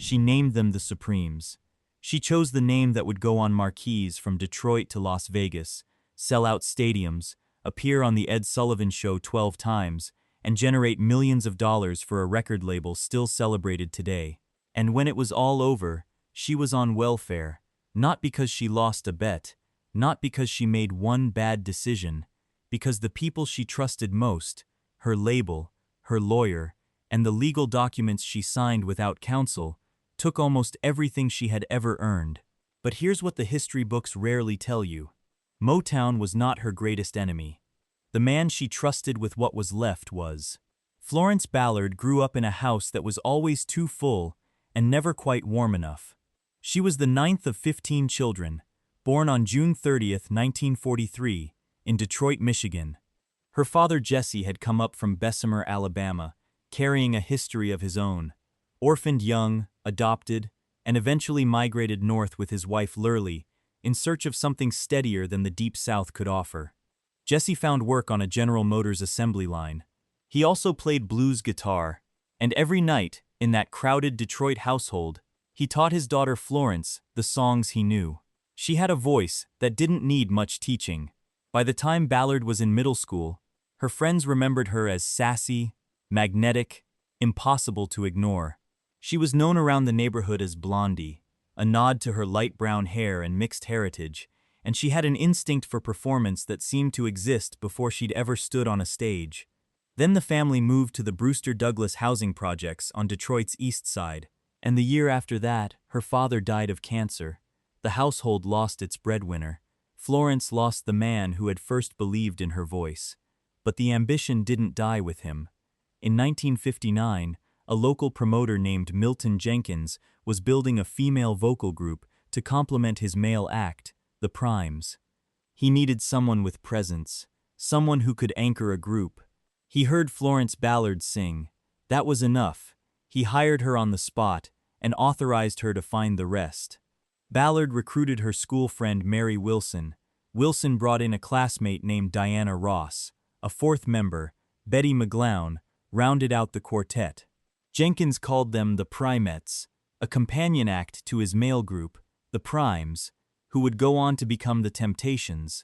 She named them the Supremes. She chose the name that would go on marquees from Detroit to Las Vegas, sell out stadiums, appear on The Ed Sullivan Show 12 times, and generate millions of dollars for a record label still celebrated today. And when it was all over, she was on welfare, not because she lost a bet, not because she made one bad decision, because the people she trusted most, her label, her lawyer, and the legal documents she signed without counsel, took almost everything she had ever earned. But here's what the history books rarely tell you. Motown was not her greatest enemy. The man she trusted with what was left was. Florence Ballard grew up in a house that was always too full and never quite warm enough. She was the ninth of 15 children, born on June 30, 1943, in Detroit, Michigan. Her father Jesse had come up from Bessemer, Alabama, carrying a history of his own. Orphaned young, adopted, and eventually migrated north with his wife Lurley, in search of something steadier than the Deep South could offer. Jesse found work on a General Motors assembly line. He also played blues guitar, and every night, in that crowded Detroit household, he taught his daughter Florence the songs he knew. She had a voice that didn't need much teaching. By the time Ballard was in middle school, her friends remembered her as sassy, magnetic, impossible to ignore. She was known around the neighborhood as Blondie, a nod to her light brown hair and mixed heritage, and she had an instinct for performance that seemed to exist before she'd ever stood on a stage. Then the family moved to the Brewster Douglas housing projects on Detroit's east side, and the year after that, her father died of cancer. The household lost its breadwinner. Florence lost the man who had first believed in her voice. But the ambition didn't die with him. In 1959, a local promoter named Milton Jenkins was building a female vocal group to complement his male act, the Primes. He needed someone with presence, someone who could anchor a group. He heard Florence Ballard sing. That was enough. He hired her on the spot and authorized her to find the rest. Ballard recruited her school friend Mary Wilson. Wilson brought in a classmate named Diana Ross. A fourth member, Betty McGlown, rounded out the quartet. Jenkins called them the Primettes, a companion act to his male group, the Primes, who would go on to become the Temptations.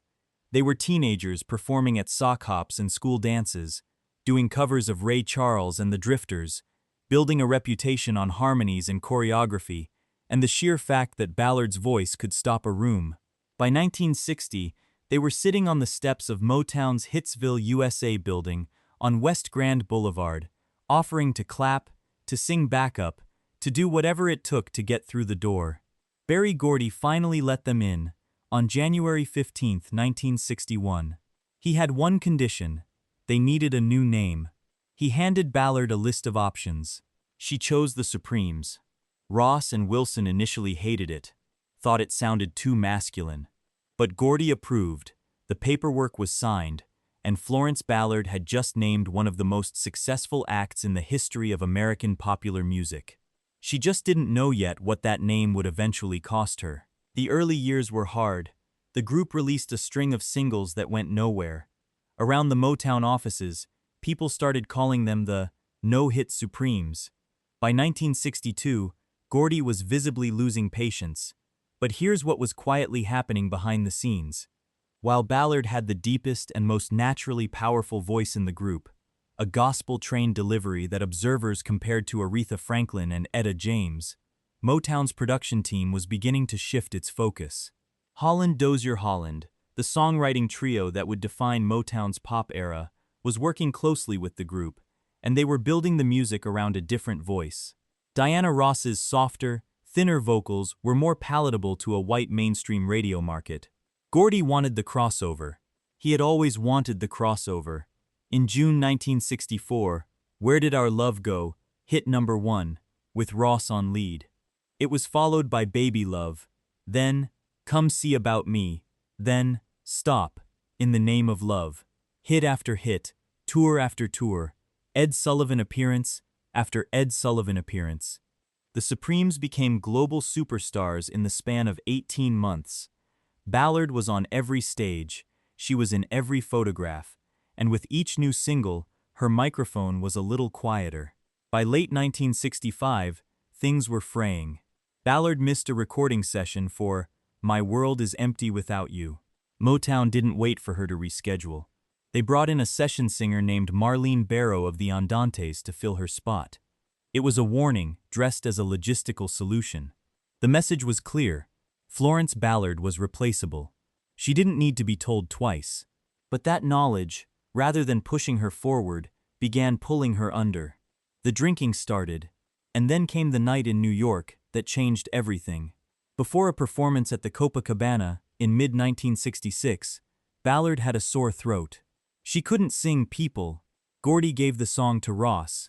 They were teenagers performing at sock hops and school dances, doing covers of Ray Charles and the Drifters, building a reputation on harmonies and choreography, and the sheer fact that Ballard's voice could stop a room. By 1960, they were sitting on the steps of Motown's Hitsville, USA building on West Grand Boulevard, offering to clap, to sing backup, to do whatever it took to get through the door. Berry Gordy finally let them in, on January 15, 1961. He had one condition: they needed a new name. He handed Ballard a list of options. She chose the Supremes. Ross and Wilson initially hated it, thought it sounded too masculine. But Gordy approved, the paperwork was signed, and Florence Ballard had just named one of the most successful acts in the history of American popular music. She just didn't know yet what that name would eventually cost her. The early years were hard. The group released a string of singles that went nowhere. Around the Motown offices, people started calling them the no-hit Supremes. By 1962, Gordy was visibly losing patience. But here's what was quietly happening behind the scenes. While Ballard had the deepest and most naturally powerful voice in the group, a gospel-trained delivery that observers compared to Aretha Franklin and Etta James, Motown's production team was beginning to shift its focus. Holland Dozier Holland, the songwriting trio that would define Motown's pop era, was working closely with the group, and they were building the music around a different voice. Diana Ross's softer, thinner vocals were more palatable to a white mainstream radio market. Gordy wanted the crossover. He had always wanted the crossover. In June 1964, Where Did Our Love Go? Hit number 1, with Ross on lead. It was followed by Baby Love, then Come See About Me, then Stop, In the Name of Love. Hit after hit, tour after tour, Ed Sullivan appearance after Ed Sullivan appearance. The Supremes became global superstars in the span of 18 months. Ballard was on every stage, she was in every photograph, and with each new single, her microphone was a little quieter. By late 1965, things were fraying. Ballard missed a recording session for My World is Empty Without You. Motown didn't wait for her to reschedule. They brought in a session singer named Marlene Barrow of the Andantes to fill her spot. It was a warning, dressed as a logistical solution. The message was clear. Florence Ballard was replaceable. She didn't need to be told twice. But that knowledge, rather than pushing her forward, began pulling her under. The drinking started, and then came the night in New York that changed everything. Before a performance at the Copacabana in mid-1966, Ballard had a sore throat. She couldn't sing People. Gordy gave the song to Ross.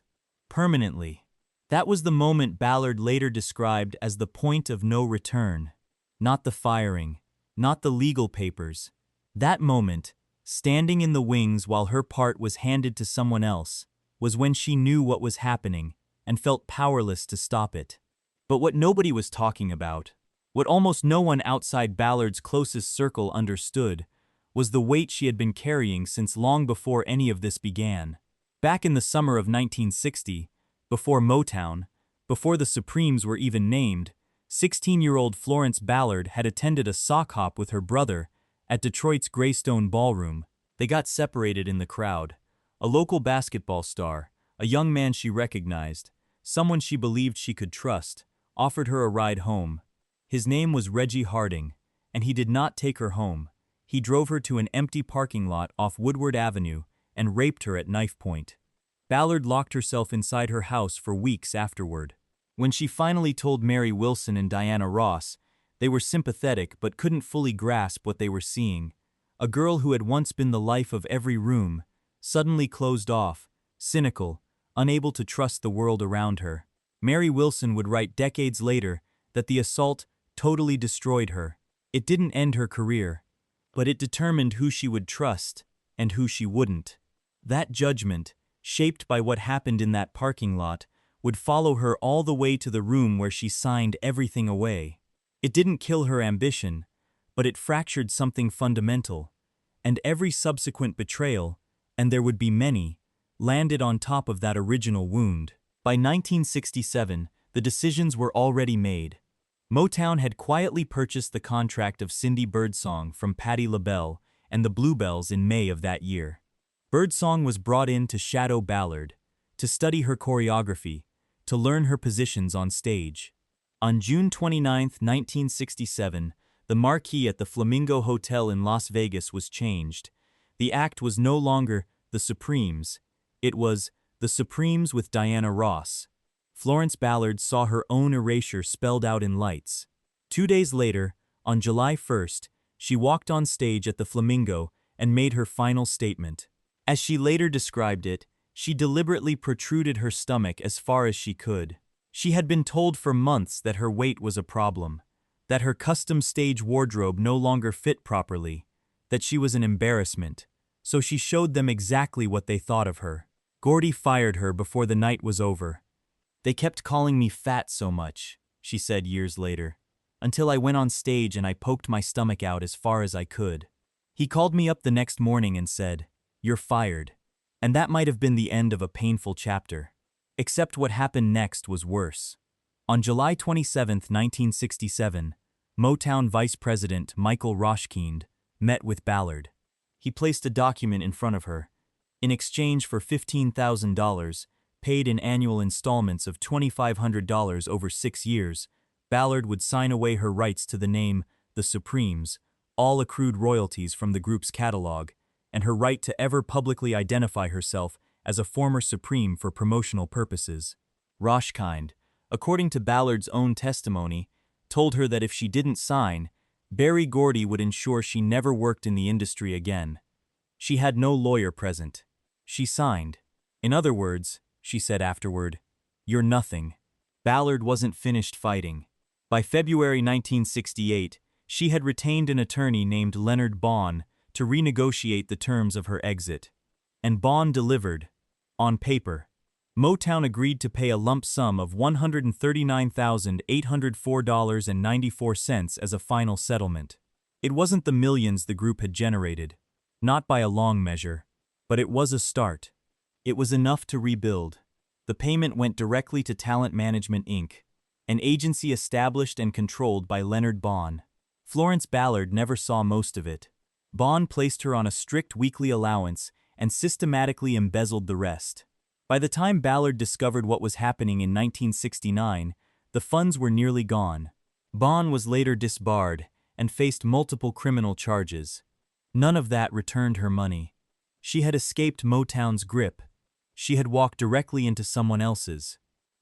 Permanently. That was the moment Ballard later described as the point of no return. Not the firing, not the legal papers. That moment, standing in the wings while her part was handed to someone else, was when she knew what was happening and felt powerless to stop it. But what nobody was talking about, what almost no one outside Ballard's closest circle understood, was the weight she had been carrying since long before any of this began. Back in the summer of 1960, before Motown, before the Supremes were even named, 16-year-old Florence Ballard had attended a sock hop with her brother at Detroit's Greystone Ballroom. They got separated in the crowd. A local basketball star, a young man she recognized, someone she believed she could trust, offered her a ride home. His name was Reggie Harding, and he did not take her home. He drove her to an empty parking lot off Woodward Avenue and raped her at knife point. Ballard locked herself inside her house for weeks afterward. When she finally told Mary Wilson and Diana Ross, they were sympathetic but couldn't fully grasp what they were seeing. A girl who had once been the life of every room, suddenly closed off, cynical, unable to trust the world around her. Mary Wilson would write decades later that the assault totally destroyed her. It didn't end her career, but it determined who she would trust and who she wouldn't. That judgment, shaped by what happened in that parking lot, would follow her all the way to the room where she signed everything away. It didn't kill her ambition, but it fractured something fundamental, and every subsequent betrayal, and there would be many, landed on top of that original wound. By 1967, the decisions were already made. Motown had quietly purchased the contract of Cindy Birdsong from Patti LaBelle and the Bluebells in May of that year. Birdsong was brought in to shadow Ballard, to study her choreography, to learn her positions on stage. On June 29, 1967, the marquee at the Flamingo Hotel in Las Vegas was changed. The act was no longer The Supremes. It was The Supremes with Diana Ross. Florence Ballard saw her own erasure spelled out in lights. 2 days later, on July 1st, she walked on stage at the Flamingo and made her final statement. As she later described it, she deliberately protruded her stomach as far as she could. She had been told for months that her weight was a problem, that her custom stage wardrobe no longer fit properly, that she was an embarrassment, so she showed them exactly what they thought of her. Gordy fired her before the night was over. "They kept calling me fat so much," she said years later, "until I went on stage and I poked my stomach out as far as I could. He called me up the next morning and said, 'You're fired.' And that might have been the end of a painful chapter. Except what happened next was worse. On July 27, 1967, Motown Vice President Michael Roshkind met with Ballard. He placed a document in front of her. In exchange for $15,000, paid in annual installments of $2,500 over 6 years, Ballard would sign away her rights to the name The Supremes, all accrued royalties from the group's catalog, and her right to ever publicly identify herself as a former Supreme for promotional purposes. Roshkind, according to Ballard's own testimony, told her that if she didn't sign, Berry Gordy would ensure she never worked in the industry again. She had no lawyer present. She signed. "In other words," she said afterward, "you're nothing." Ballard wasn't finished fighting. By February 1968, she had retained an attorney named Leonard Baun to renegotiate the terms of her exit. And Baun delivered. On paper. Motown agreed to pay a lump sum of $139,804.94 as a final settlement. It wasn't the millions the group had generated, not by a long measure, but it was a start. It was enough to rebuild. The payment went directly to Talent Management Inc., an agency established and controlled by Leonard Baun. Florence Ballard never saw most of it. Baun placed her on a strict weekly allowance and systematically embezzled the rest. By the time Ballard discovered what was happening in 1969, the funds were nearly gone. Baun was later disbarred and faced multiple criminal charges. None of that returned her money. She had escaped Motown's grip. She had walked directly into someone else's.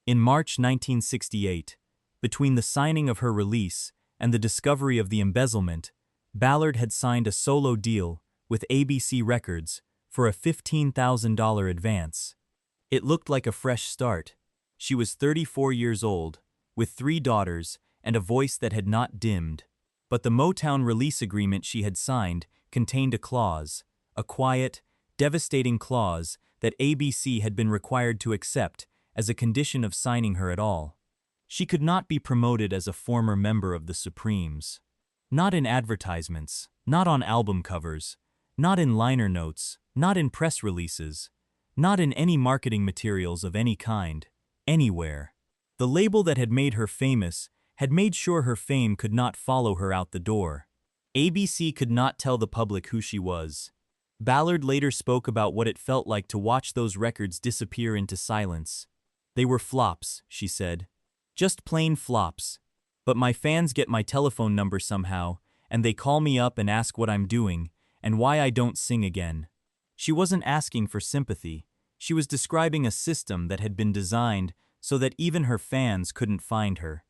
In March 1968, between the signing of her release and the discovery of the embezzlement, Ballard had signed a solo deal with ABC Records for a $15,000 advance. It looked like a fresh start. She was 34 years old, with 3 daughters and a voice that had not dimmed. But the Motown release agreement she had signed contained a clause, a quiet, devastating clause that ABC had been required to accept as a condition of signing her at all. She could not be promoted as a former member of the Supremes. Not in advertisements, not on album covers, not in liner notes, not in press releases, not in any marketing materials of any kind, anywhere. The label that had made her famous had made sure her fame could not follow her out the door. ABC could not tell the public who she was. Ballard later spoke about what it felt like to watch those records disappear into silence. They were flops, she said. Just plain flops. But my fans get my telephone number somehow, and they call me up and ask what I'm doing, and why I don't sing again. She wasn't asking for sympathy. She was describing a system that had been designed so that even her fans couldn't find her.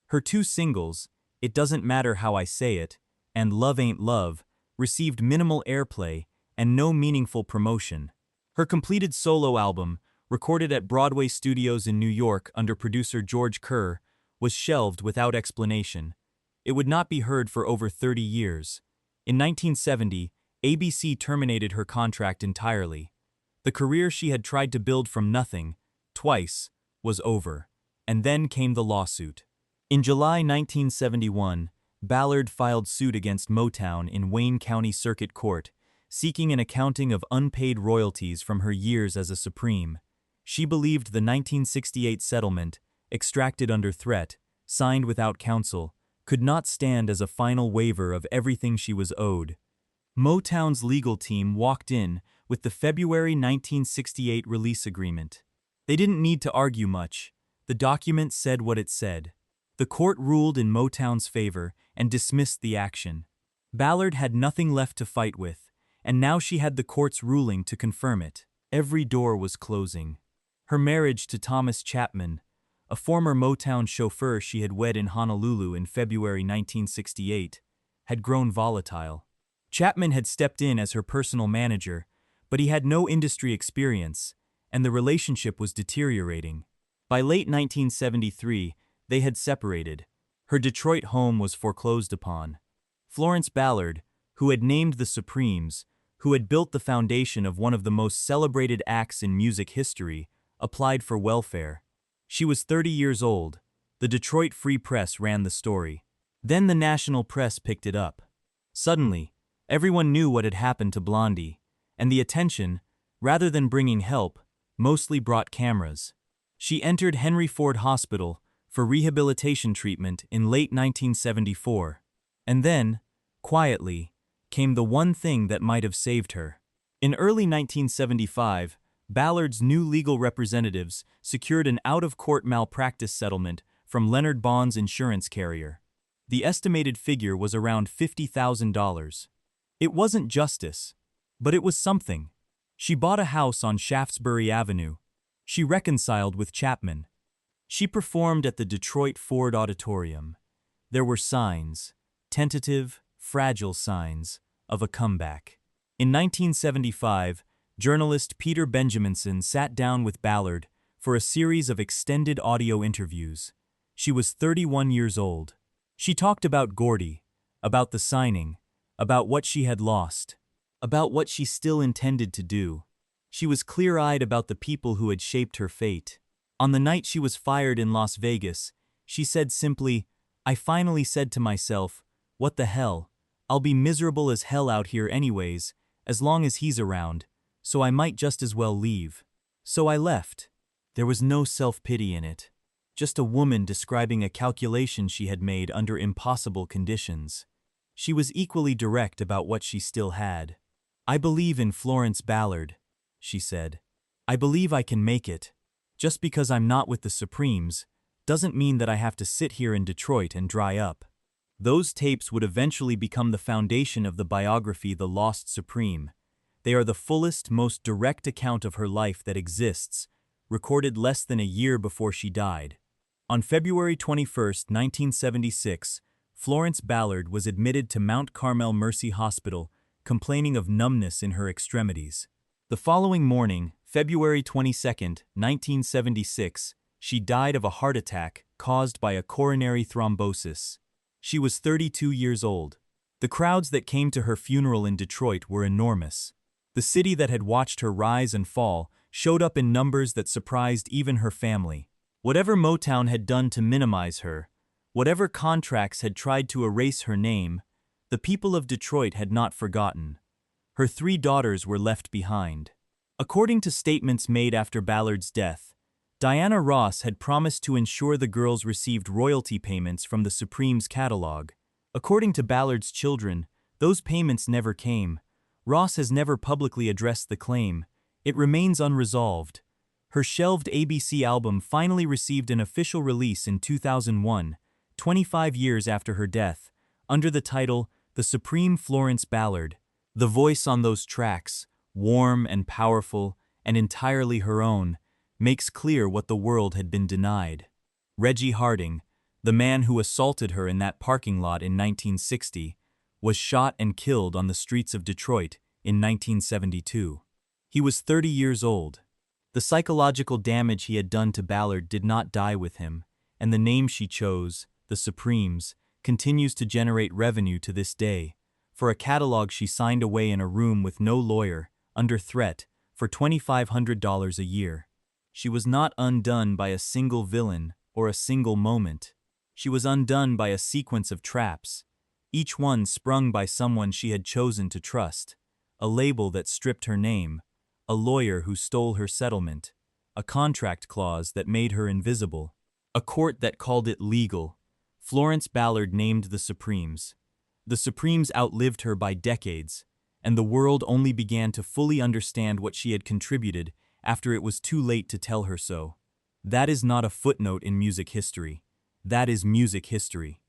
Her 2 singles, It Doesn't Matter How I Say It, and Love Ain't Love, received minimal airplay and no meaningful promotion. Her completed solo album, recorded at Broadway Studios in New York under producer George Kerr, was shelved without explanation. It would not be heard for over 30 years. In 1970, ABC terminated her contract entirely. The career she had tried to build from nothing, twice, was over. And then came the lawsuit. In July 1971, Ballard filed suit against Motown in Wayne County Circuit Court, seeking an accounting of unpaid royalties from her years as a Supreme. She believed the 1968 settlement, extracted under threat, signed without counsel, could not stand as a final waiver of everything she was owed. Motown's legal team walked in with the February 1968 release agreement. They didn't need to argue much. The document said what it said. The court ruled in Motown's favor and dismissed the action. Ballard had nothing left to fight with, and now she had the court's ruling to confirm it. Every door was closing. Her marriage to Thomas Chapman, a former Motown chauffeur she had wed in Honolulu in February 1968, had grown volatile. Chapman had stepped in as her personal manager, but he had no industry experience, and the relationship was deteriorating. By late 1973, they had separated. Her Detroit home was foreclosed upon. Florence Ballard, who had named the Supremes, who had built the foundation of one of the most celebrated acts in music history, applied for welfare. She was 30 years old. The Detroit Free Press ran the story. Then the national press picked it up. Suddenly, everyone knew what had happened to Blondie, and the attention, rather than bringing help, mostly brought cameras. She entered Henry Ford Hospital for rehabilitation treatment in late 1974. And then, quietly, came the one thing that might have saved her. In early 1975, Ballard's new legal representatives secured an out-of-court malpractice settlement from Leonard Baun's insurance carrier. The estimated figure was around $50,000. It wasn't justice, but it was something. She bought a house on Shaftesbury Avenue. She reconciled with Chapman. She performed at the Detroit Ford Auditorium. There were signs, tentative, fragile signs, of a comeback. In 1975, journalist Peter Benjaminson sat down with Ballard for a series of extended audio interviews. She was 31 years old. She talked about Gordy, about the signing, about what she had lost, about what she still intended to do. She was clear-eyed about the people who had shaped her fate. On the night she was fired in Las Vegas, she said simply, "I finally said to myself, what the hell? I'll be miserable as hell out here anyways, as long as he's around, so I might just as well leave." So I left. There was no self-pity in it. just a woman describing a calculation she had made under impossible conditions. She was equally direct about what she still had. "I believe in Florence Ballard," she said. "I believe I can make it. Just because I'm not with the Supremes doesn't mean that I have to sit here in Detroit and dry up." Those tapes would eventually become the foundation of the biography The Lost Supreme. They are the fullest, most direct account of her life that exists, recorded less than a year before she died. On February 21, 1976, Florence Ballard was admitted to Mount Carmel Mercy Hospital, complaining of numbness in her extremities. The following morning, February 22, 1976, she died of a heart attack caused by a coronary thrombosis. She was 32 years old. The crowds that came to her funeral in Detroit were enormous. The city that had watched her rise and fall showed up in numbers that surprised even her family. Whatever Motown had done to minimize her, whatever contracts had tried to erase her name, the people of Detroit had not forgotten. Her 3 daughters were left behind. According to statements made after Ballard's death, Diana Ross had promised to ensure the girls received royalty payments from the Supremes catalog. According to Ballard's children, those payments never came. Ross has never publicly addressed the claim. It remains unresolved. Her shelved ABC album finally received an official release in 2001, 25 years after her death, under the title The Supreme Florence Ballard. The voice on those tracks, warm and powerful and entirely her own, makes clear what the world had been denied. Reggie Harding, the man who assaulted her in that parking lot in 1960, was shot and killed on the streets of Detroit in 1972. He was 30 years old. The psychological damage he had done to Ballard did not die with him, and the name she chose, the Supremes, continues to generate revenue to this day, for a catalog she signed away in a room with no lawyer, under threat, for $2,500 a year. She was not undone by a single villain or a single moment. She was undone by a sequence of traps, each one sprung by someone she had chosen to trust, a label that stripped her name, a lawyer who stole her settlement, a contract clause that made her invisible, a court that called it legal. Florence Ballard named the Supremes. The Supremes outlived her by decades, and the world only began to fully understand what she had contributed after it was too late to tell her so. That is not a footnote in music history. That is music history.